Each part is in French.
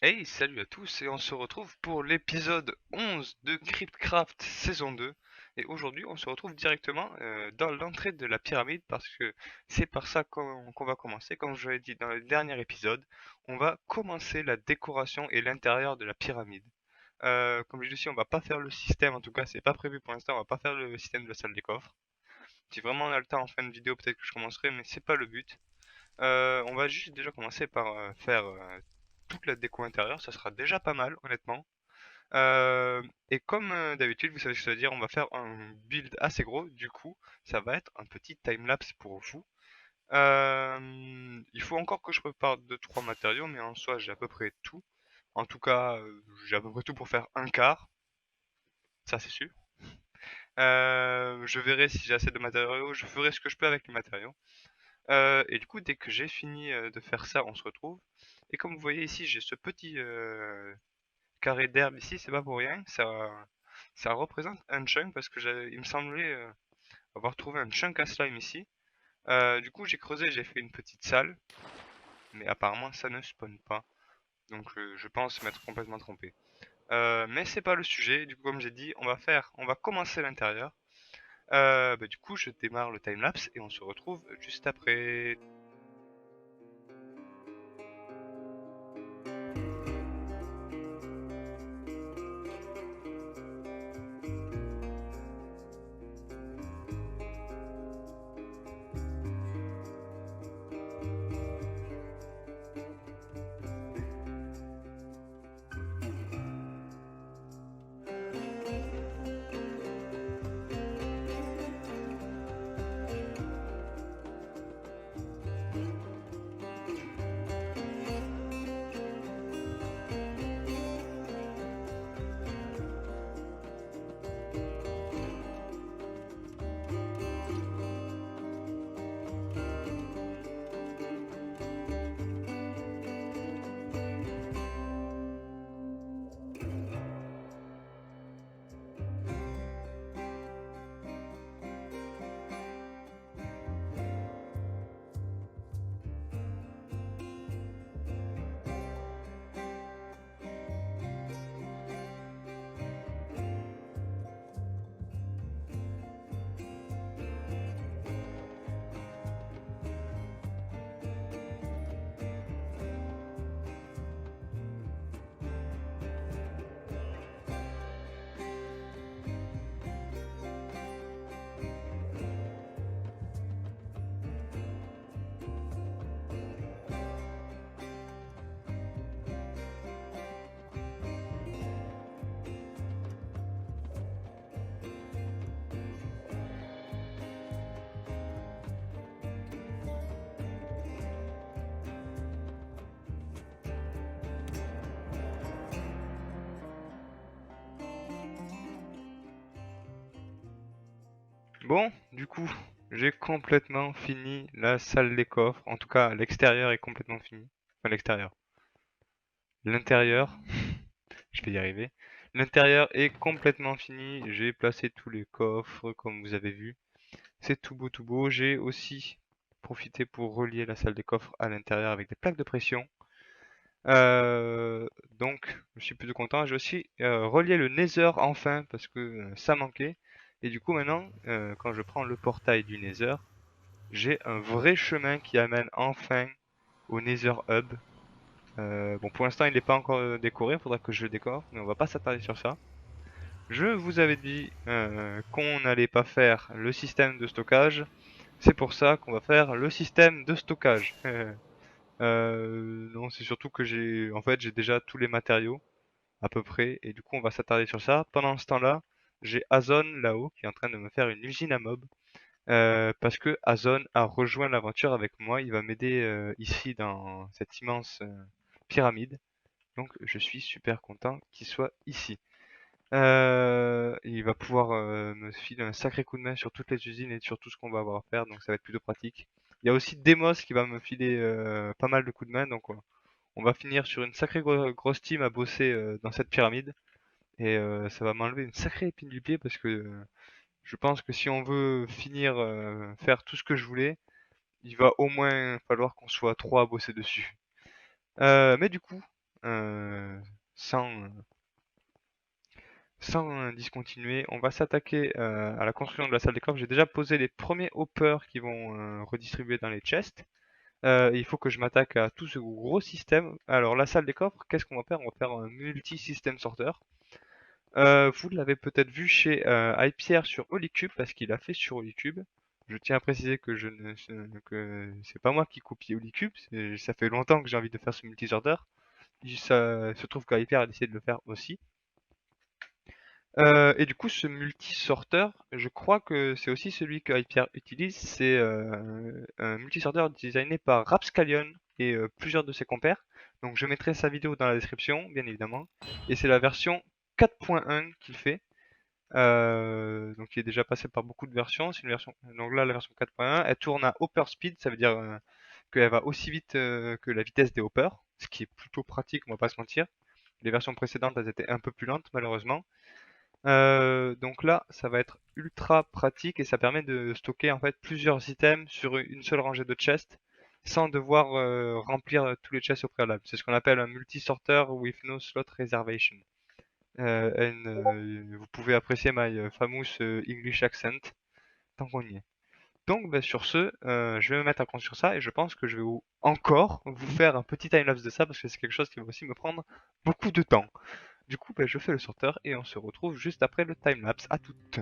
Hey, salut à tous et on se retrouve pour l'épisode 11 de Cryptcraft saison 2. Et aujourd'hui, on se retrouve directement dans l'entrée de la pyramide parce que c'est par ça qu'on va commencer. Comme je l'ai dit dans le dernier épisode, on va commencer la décoration et l'intérieur de la pyramide. Comme je dis aussi, on va pas faire le système, en tout cas, c'est pas prévu pour l'instant, on va pas faire le système de la salle des coffres. Si vraiment on a le temps en fin de vidéo, peut-être que je commencerai, mais c'est pas le but. On va juste déjà commencer par faire toute la déco intérieure, ça sera déjà pas mal, honnêtement. Et comme d'habitude, vous savez ce que ça veut dire, on va faire un build assez gros, du coup, ça va être un petit timelapse pour vous. Il faut encore que je prépare deux trois matériaux, mais en soi, j'ai à peu près tout. En tout cas, j'ai à peu près tout pour faire un quart, ça c'est sûr. Je verrai si j'ai assez de matériaux, je ferai ce que je peux avec les matériaux. Et du coup, dès que j'ai fini de faire ça, on se retrouve. Et comme vous voyez ici, j'ai ce petit carré d'herbe ici, c'est pas pour rien. Ça représente un chunk parce que il me semblait avoir trouvé un chunk à slime ici. Du coup, j'ai creusé, j'ai fait une petite salle, mais apparemment ça ne spawn pas. Donc je pense m'être complètement trompé. Mais c'est pas le sujet. Du coup, comme j'ai dit, on va commencer l'intérieur. Du coup, je démarre le timelapse et on se retrouve juste après. Bon, du coup, j'ai complètement fini la salle des coffres. En tout cas, l'extérieur est complètement fini. Enfin, l'extérieur. L'intérieur, je vais y arriver. L'intérieur est complètement fini. J'ai placé tous les coffres, comme vous avez vu. C'est tout beau, tout beau. J'ai aussi profité pour relier la salle des coffres à l'intérieur avec des plaques de pression. Donc, je suis plutôt content. J'ai aussi relié le Nether enfin, parce que ça manquait. Et du coup, maintenant, quand je prends le portail du Nether, j'ai un vrai chemin qui amène enfin au Nether Hub. Bon, pour l'instant, il n'est pas encore décoré, il faudra que je le décore, mais on va pas s'attarder sur ça. Je vous avais dit qu'on n'allait pas faire le système de stockage. C'est pour ça qu'on va faire le système de stockage. Non, c'est surtout que j'ai déjà tous les matériaux à peu près, et du coup, on va s'attarder sur ça. Pendant ce temps-là, j'ai Azon là-haut qui est en train de me faire une usine à mob. Parce que Azon a rejoint l'aventure avec moi. Il va m'aider ici dans cette immense pyramide. Donc je suis super content qu'il soit ici. Il va pouvoir me filer un sacré coup de main sur toutes les usines et sur tout ce qu'on va avoir à faire. Donc ça va être plutôt pratique. Il y a aussi Demos qui va me filer pas mal de coups de main. Donc on va finir sur une sacrée grosse team à bosser dans cette pyramide. Et ça va m'enlever une sacrée épine du pied parce que je pense que si on veut finir, faire tout ce que je voulais, il va au moins falloir qu'on soit trois à bosser dessus. Mais du coup, sans, sans discontinuer. On va s'attaquer à la construction de la salle des coffres. J'ai déjà posé les premiers hoppers qui vont redistribuer dans les chests. Il faut que je m'attaque à tout ce gros système. Alors la salle des coffres, qu'est-ce qu'on va faire? On va faire un multi-system sorter. Vous l'avez peut-être vu chez iPierre sur Holycube parce qu'il a fait sur Holycube. Je tiens à préciser que que c'est pas moi qui copie Holycube, ça fait longtemps que j'ai envie de faire ce multi-sorter. Ça se trouve qu'iPierre a décidé de le faire aussi. Et du coup, ce multi-sorter, je crois que c'est aussi celui que iPierre utilise. C'est un multi-sorter designé par Rapscallion et plusieurs de ses compères. Donc je mettrai sa vidéo dans la description, bien évidemment. Et c'est la version 4.1 qu'il fait. Donc il est déjà passé par beaucoup de versions. C'est une version. Donc là, la version 4.1, elle tourne à hopper speed, ça veut dire qu'elle va aussi vite que la vitesse des hoppers, ce qui est plutôt pratique, on va pas se mentir. Les versions précédentes, elles étaient un peu plus lentes, malheureusement. Donc là, ça va être ultra pratique et ça permet de stocker en fait plusieurs items sur une seule rangée de chests sans devoir remplir tous les chests au préalable. C'est ce qu'on appelle un multi-sorter with no slot reservation. Vous pouvez apprécier my famous English accent tant qu'on y est. Donc sur ce, je vais me mettre à construire ça et je pense que je vais encore vous faire un petit timelapse de ça parce que c'est quelque chose qui va aussi me prendre beaucoup de temps. Du coup, je fais le sorteur et on se retrouve juste après le timelapse. À toutes.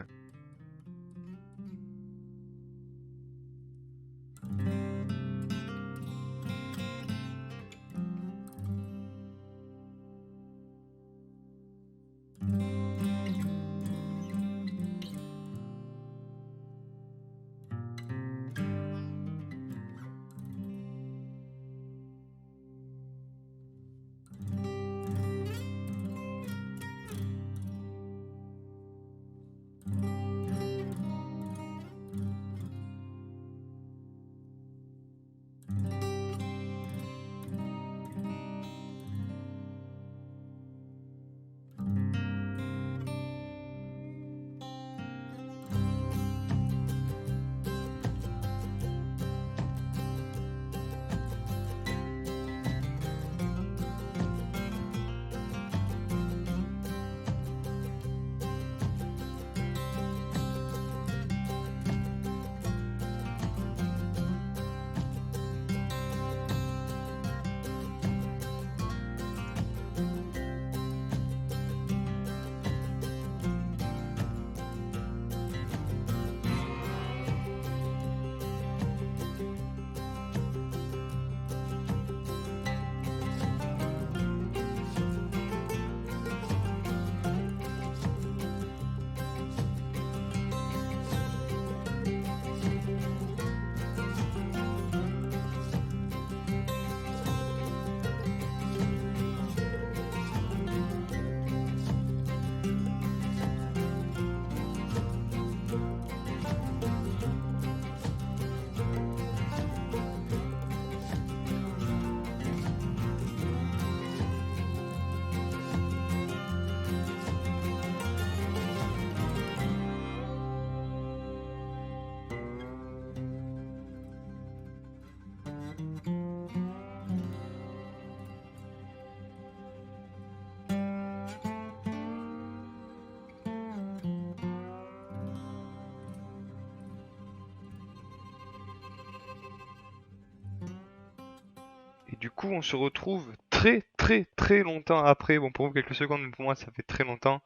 Et du coup, on se retrouve très longtemps après. Bon, pour vous, quelques secondes, mais pour moi, ça fait très longtemps.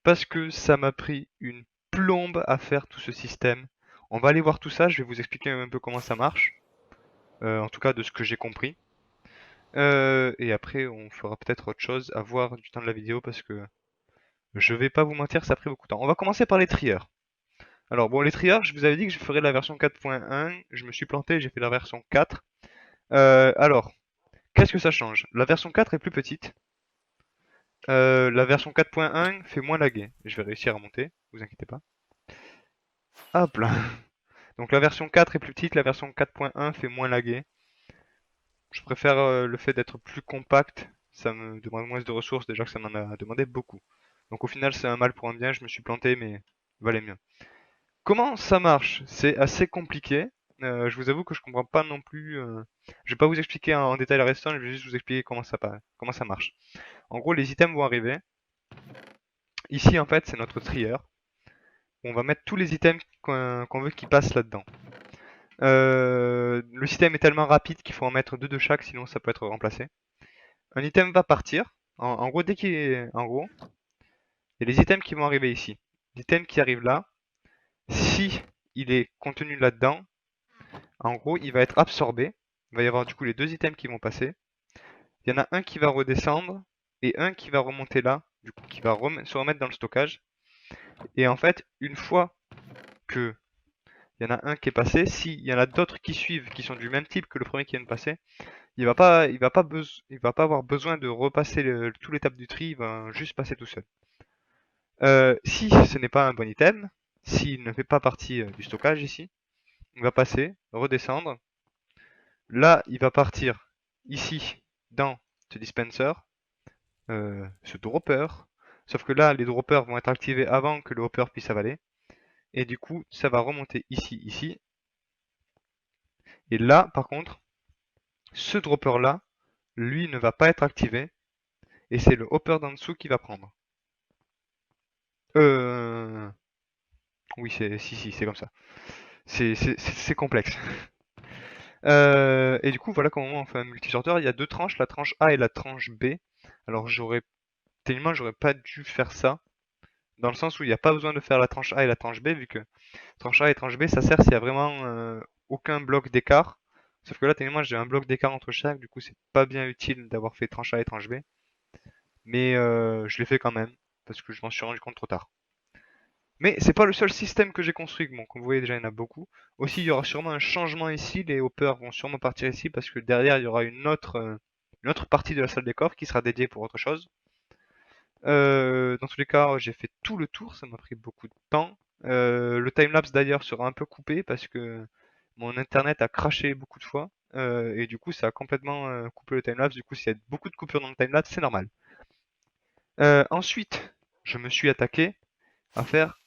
Parce que ça m'a pris une plombe à faire tout ce système. On va aller voir tout ça, je vais vous expliquer un peu comment ça marche. En tout cas, de ce que j'ai compris. Et après, on fera peut-être autre chose à voir du temps de la vidéo parce que je vais pas vous mentir, ça a pris beaucoup de temps. On va commencer par les trieurs. Alors bon, les trieurs, je vous avais dit que je ferais la version 4.1. Je me suis planté, j'ai fait la version 4. Alors, qu'est-ce que ça change? La version 4 est plus petite. La version 4.1 fait moins laguer. Je vais réussir à monter, vous inquiétez pas. Hop là. Donc la version 4 est plus petite, la version 4.1 fait moins laguer. Je préfère le fait d'être plus compact, ça me demande moins de ressources, déjà que ça m'en a demandé beaucoup. Donc au final c'est un mal pour un bien, je me suis planté mais valait mieux. Comment ça marche? C'est assez compliqué, Je vous avoue que je comprends pas non plus. Je vais pas vous expliquer en détail la redstone, je vais juste vous expliquer comment ça marche. En gros, les items vont arriver. Ici, en fait, c'est notre trieur. On va mettre tous les items qu'on veut qui passent là-dedans. Le système est tellement rapide qu'il faut en mettre deux de chaque, sinon ça peut être remplacé. Un item va partir. En gros, dès qu'il est... En gros, il y a les items qui vont arriver ici. L'item qui arrive là, si il est contenu là-dedans, en gros, il va être absorbé. Il va y avoir du coup les deux items qui vont passer. Il y en a un qui va redescendre et un qui va remonter là, du coup qui va se remettre dans le stockage. Et en fait, une fois que il y en a un qui est passé, s'il y en a d'autres qui suivent, qui sont du même type que le premier qui vient de passer, il va pas avoir besoin de repasser toute l'étape du tri, il va juste passer tout seul. Si ce n'est pas un bon item, s'il ne fait pas partie du stockage ici, il va passer, redescendre. Là, il va partir ici dans ce dispenser, ce dropper. Sauf que là, les droppers vont être activés avant que le hopper puisse avaler. Et du coup, ça va remonter ici, ici. Et là, par contre, ce dropper là, lui ne va pas être activé. Et c'est le hopper d'en dessous qui va prendre. Euh... Oui, si, c'est comme ça. C'est complexe. Et du coup, voilà comment on fait un multisorteur. Il y a deux tranches, la tranche A et la tranche B. Alors, tellement, j'aurais pas dû faire ça. Dans le sens où il n'y a pas besoin de faire la tranche A et la tranche B, vu que tranche A et tranche B, ça sert s'il y a vraiment aucun bloc d'écart. Sauf que là, techniquement, j'ai un bloc d'écart entre chaque, du coup, c'est pas bien utile d'avoir fait tranche A et tranche B. Mais je l'ai fait quand même, parce que je m'en suis rendu compte trop tard. Mais c'est pas le seul système que j'ai construit. Bon, comme vous voyez déjà, il y en a beaucoup. Aussi, il y aura sûrement un changement ici. Les hoppers vont sûrement partir ici parce que derrière, il y aura une autre partie de la salle des coffres qui sera dédiée pour autre chose. Dans tous les cas, j'ai fait tout le tour. Ça m'a pris beaucoup de temps. Le timelapse d'ailleurs sera un peu coupé parce que mon internet a craché beaucoup de fois. Et du coup, ça a complètement coupé le timelapse. Du coup, s'il y a beaucoup de coupures dans le timelapse, c'est normal. Ensuite, je me suis attaqué à faire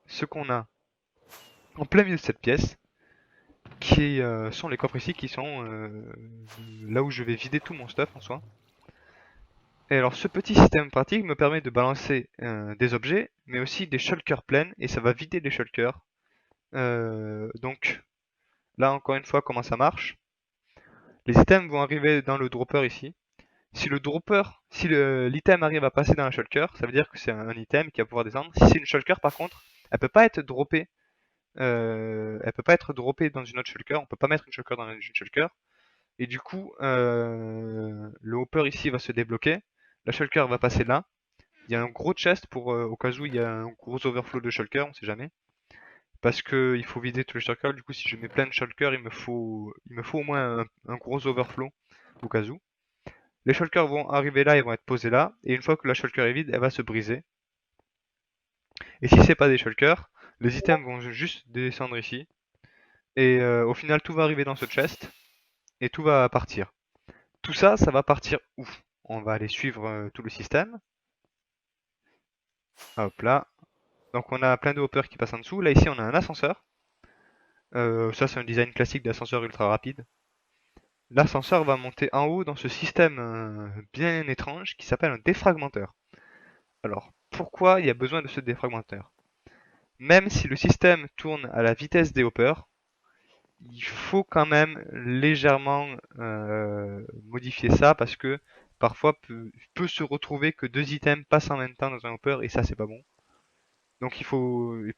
ce qu'on a en plein milieu de cette pièce, qui sont les coffres ici, qui sont là où je vais vider tout mon stuff en soi. Et alors ce petit système pratique me permet de balancer des objets, mais aussi des shulkers pleines, et ça va vider les shulkers. Donc là encore une fois comment ça marche. Les items vont arriver dans le dropper ici. Si l'item arrive à passer dans la shulker, ça veut dire que c'est un item qui va pouvoir descendre. Si c'est une shulker par contre, elle peut pas être droppée. Elle peut pas être droppée dans une autre shulker. On peut pas mettre une shulker dans une shulker. Et du coup, le hopper ici va se débloquer. La shulker va passer là. Il y a un gros chest pour au cas où il y a un gros overflow de shulker, on sait jamais. Parce que il faut vider tous les shulkers. Du coup, si je mets plein de shulkers, il me faut au moins un gros overflow au cas où. Les shulkers vont arriver là, ils vont être posés là. Et une fois que la shulker est vide, elle va se briser. Et si c'est pas des shulkers, les items vont juste descendre ici. Et au final, tout va arriver dans ce chest. Et tout va partir. Tout ça, ça va partir où? On va aller suivre tout le système. Hop là. Donc on a plein de hoppers qui passent en dessous. Là ici on a un ascenseur. Ça c'est un design classique d'ascenseur ultra rapide. L'ascenseur va monter en haut dans ce système bien étrange qui s'appelle un défragmenteur. Alors pourquoi il y a besoin de ce défragmenteur? Même si le système tourne à la vitesse des hoppers, il faut quand même légèrement modifier ça parce que parfois peut se retrouver que deux items passent en même temps dans un hopper et ça c'est pas bon. Donc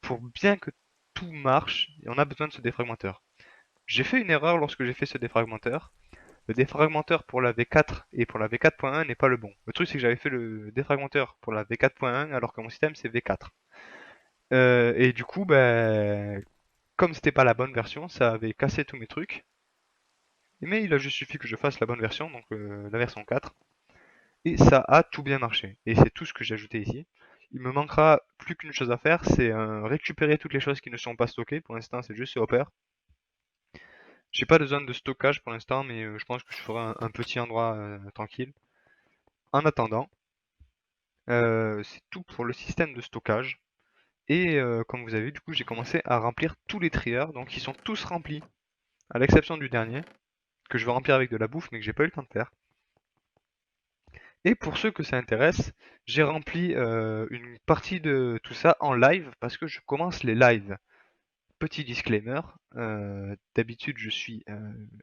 pour bien que tout marche, on a besoin de ce défragmenteur. J'ai fait une erreur lorsque j'ai fait ce défragmenteur. Le défragmenteur pour la V4 et pour la V4.1 n'est pas le bon. Le truc c'est que j'avais fait le défragmenteur pour la V4.1 alors que mon système c'est V4. Et du coup, ben, comme c'était pas la bonne version, ça avait cassé tous mes trucs. Mais il a juste suffi que je fasse la bonne version, donc la version 4. Et ça a tout bien marché. Et c'est tout ce que j'ai ajouté ici. Il me manquera plus qu'une chose à faire, c'est récupérer toutes les choses qui ne sont pas stockées. Pour l'instant, c'est juste ce hopper. J'ai pas de zone de stockage pour l'instant, mais je pense que je ferai un petit endroit tranquille. En attendant, c'est tout pour le système de stockage. Et comme vous avez vu, du coup, j'ai commencé à remplir tous les trieurs, donc ils sont tous remplis. à l'exception du dernier, que je vais remplir avec de la bouffe, mais que j'ai pas eu le temps de faire. Et pour ceux que ça intéresse, j'ai rempli une partie de tout ça en live, parce que je commence les lives. Petit disclaimer, d'habitude je suis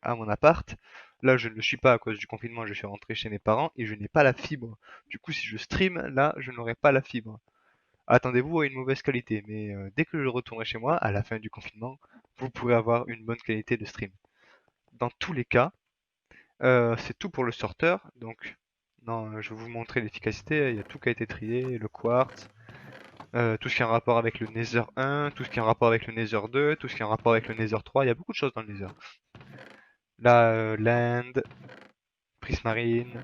à mon appart. Là je ne le suis pas à cause du confinement, je suis rentré chez mes parents et je n'ai pas la fibre. Du coup si je stream, là je n'aurai pas la fibre. Attendez-vous à une mauvaise qualité, mais dès que je retournerai chez moi, à la fin du confinement, vous pourrez avoir une bonne qualité de stream. Dans tous les cas, c'est tout pour le sorter, donc non, je vais vous montrer l'efficacité, il y a tout qui a été trié, le quartz, tout ce qui a un rapport avec le Nether 1, tout ce qui a un rapport avec le Nether 2, tout ce qui a un rapport avec le Nether 3, il y a beaucoup de choses dans le Nether. Là, land, prismarine,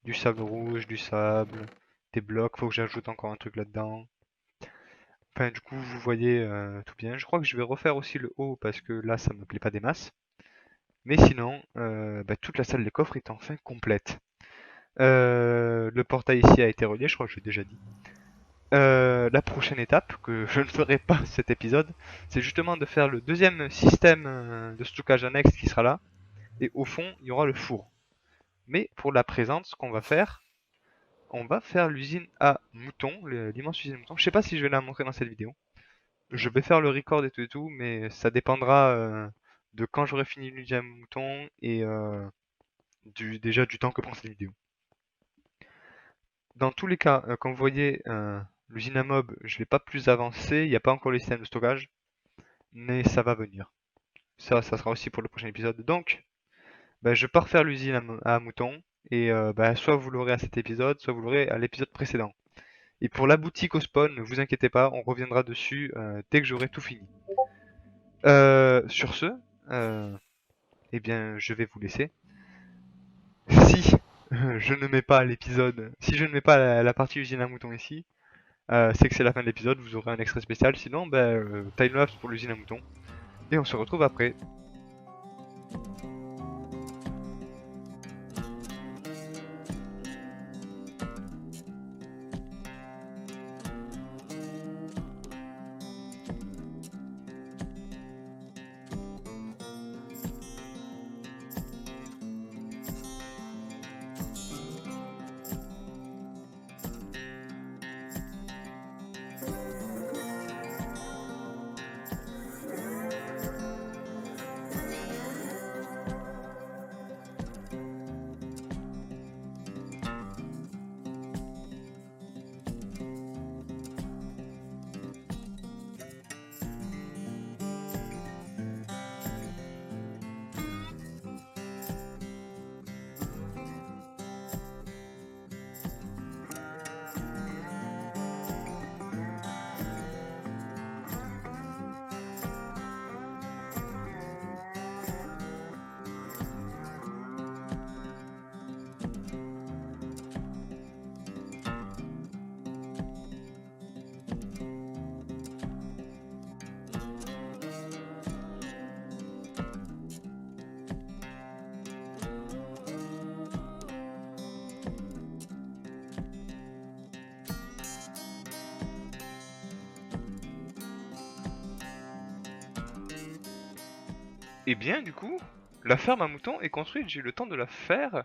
du sable rouge, du sable, des blocs, faut que j'ajoute encore un truc là-dedans. Enfin, du coup, vous voyez tout bien. Je crois que je vais refaire aussi le haut parce que là, ça me plaît pas des masses. Mais sinon, bah, toute la salle des coffres est enfin complète. Le portail ici a été relié, je crois que je l'ai déjà dit. La prochaine étape, que je ne ferai pas cet épisode, c'est justement de faire le deuxième système de stockage annexe qui sera là. Et au fond, il y aura le four. Mais pour la présente, ce qu'on va faire, on va faire l'usine à moutons, l'immense usine à moutons. Je sais pas si je vais la montrer dans cette vidéo. Je vais faire le record et tout, mais ça dépendra de quand j'aurai fini l'usine à moutons et déjà du temps que prend cette vidéo. Dans tous les cas, comme vous voyez, l'usine à mob, je l'ai pas plus avancé, il n'y a pas encore les systèmes de stockage, mais ça va venir. Ça sera aussi pour le prochain épisode. Donc, bah, je pars faire l'usine à moutons, et bah, soit vous l'aurez à cet épisode, soit vous l'aurez à l'épisode précédent. Et pour la boutique au spawn, ne vous inquiétez pas, on reviendra dessus dès que j'aurai tout fini. Sur ce, eh bien, je vais vous laisser. Si je ne mets pas l'épisode, si je ne mets pas la partie usine à moutons ici, c'est que c'est la fin de l'épisode, vous aurez un extrait spécial. Sinon, timelapse pour l'usine à moutons. Et on se retrouve après. Et bien, du coup, la ferme à moutons est construite, j'ai eu le temps de la faire.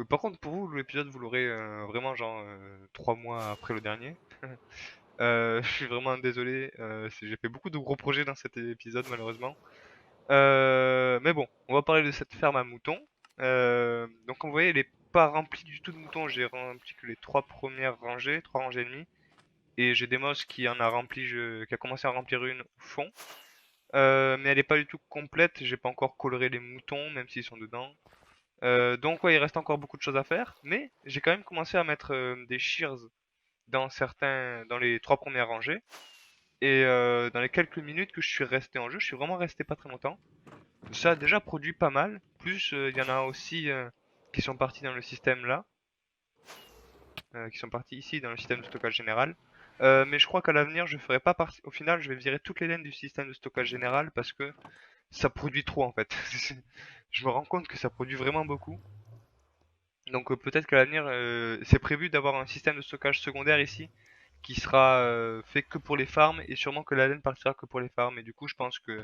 Par contre, pour vous, l'épisode, vous l'aurez vraiment genre 3 mois après le dernier. Je suis vraiment désolé, j'ai fait beaucoup de gros projets dans cet épisode malheureusement. Mais bon, on va parler de cette ferme à moutons. Donc comme vous voyez, elle est pas remplie du tout de moutons, j'ai rempli que les 3 premières rangées, 3 rangées et demie. Et j'ai Demos qui en a rempli, qui a commencé à remplir une au fond. Mais elle est pas du tout complète, j'ai pas encore coloré les moutons, même s'ils sont dedans. Donc ouais, il reste encore beaucoup de choses à faire, mais j'ai quand même commencé à mettre des shears dans les 3 premières rangées. Et dans les quelques minutes que je suis resté en jeu, je suis vraiment resté pas très longtemps. Ça a déjà produit pas mal. Plus il y en a aussi qui sont partis dans le système là, qui sont partis ici dans le système de stockage général. Mais je crois qu'à l'avenir, je ferai pas partie. Au final, je vais virer toutes les laines du système de stockage général parce que ça produit trop en fait. Je me rends compte que ça produit vraiment beaucoup. Donc peut-être qu'à l'avenir, c'est prévu d'avoir un système de stockage secondaire ici qui sera fait que pour les farms et sûrement que la laine partira que pour les farms. Et du coup, je pense que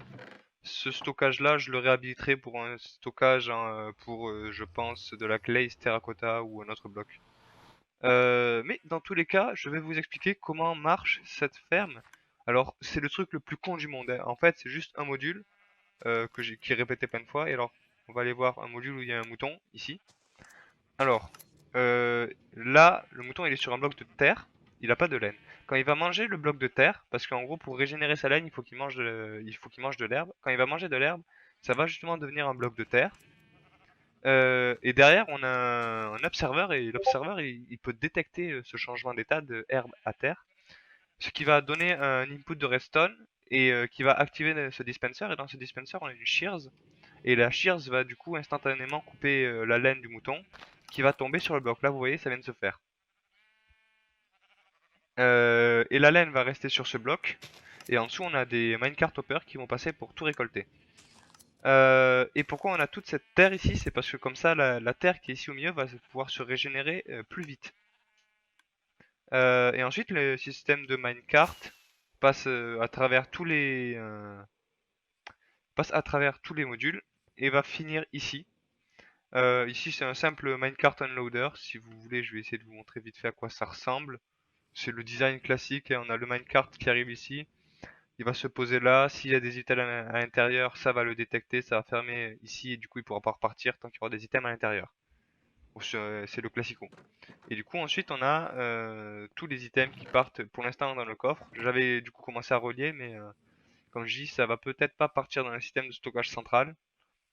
Ce stockage-là, je le réhabiliterai pour un stockage pour, je pense, de la glaze terracotta ou un autre bloc. Mais dans tous les cas, je vais vous expliquer comment marche cette ferme. Alors, c'est le truc le plus con du monde, hein. En fait, c'est juste un module qui est répété plein de fois. Et alors, on va aller voir un module où il y a un mouton, ici. Alors, là, le mouton, il est sur un bloc de terre. Il n'a pas de laine. Quand il va manger le bloc de terre, parce qu'en gros, pour régénérer sa laine, il faut qu'il mange de l'herbe. Quand il va manger de l'herbe, ça va justement devenir un bloc de terre. Et derrière, on a un observeur et l'observeur, il peut détecter ce changement d'état de herbe à terre, ce qui va donner un input de redstone et qui va activer ce dispenser. Et dans ce dispenser, on a une shears et la shears va du coup instantanément couper la laine du mouton qui va tomber sur le bloc. Là, vous voyez, ça vient de se faire. Et la laine va rester sur ce bloc. Et en dessous, on a des minecart hoppers qui vont passer pour tout récolter. Et pourquoi on a toute cette terre ici? C'est parce que comme ça, la terre qui est ici au milieu va pouvoir se régénérer plus vite. Et ensuite, le système de minecart passe à travers passe à travers tous les modules et va finir ici. Ici, c'est un simple minecart unloader. Si vous voulez, je vais essayer de vous montrer vite fait à quoi ça ressemble. C'est le design classique et on a le minecart qui arrive ici. Il va se poser là. S'il y a des items à l'intérieur, ça va le détecter, ça va fermer ici et du coup, il pourra pas repartir tant qu'il y aura des items à l'intérieur. C'est le classico. Et du coup, ensuite, on a tous les items qui partent pour l'instant dans le coffre. J'avais du coup commencé à relier, mais comme je dis, ça va peut-être pas partir dans le système de stockage central.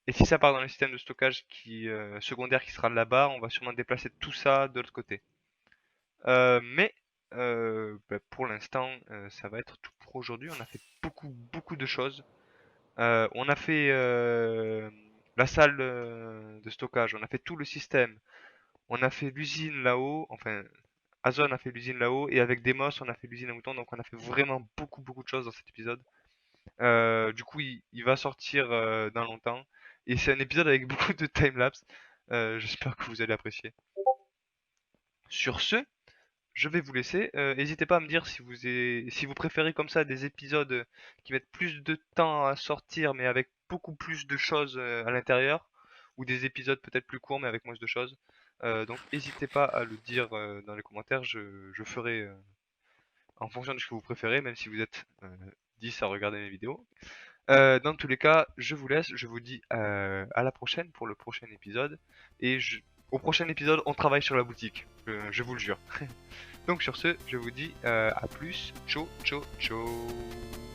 Et si ça part dans le système de stockage secondaire qui sera là-bas, on va sûrement déplacer tout ça de l'autre côté. Mais pour l'instant, ça va être tout pour aujourd'hui. On a fait beaucoup de choses. On a fait la salle de stockage, on a fait tout le système, on a fait l'usine là-haut, enfin Azon a fait l'usine là-haut, et avec Demos on a fait l'usine à moutons, donc on a fait vraiment beaucoup de choses dans cet épisode. Du coup, il va sortir dans longtemps, et c'est un épisode avec beaucoup de timelapse. J'espère que vous allez apprécier. Sur ce, je vais vous laisser. N'hésitez pas à me dire si vous préférez comme ça des épisodes qui mettent plus de temps à sortir mais avec beaucoup plus de choses à l'intérieur, ou des épisodes peut-être plus courts mais avec moins de choses. Donc n'hésitez pas à le dire dans les commentaires, je ferai en fonction de ce que vous préférez, même si vous êtes 10 à regarder mes vidéos. Dans tous les cas, je vous laisse, je vous dis à la prochaine pour le prochain épisode. Et au prochain épisode, on travaille sur la boutique, je vous le jure. Donc sur ce, je vous dis à plus. Ciao, ciao, ciao.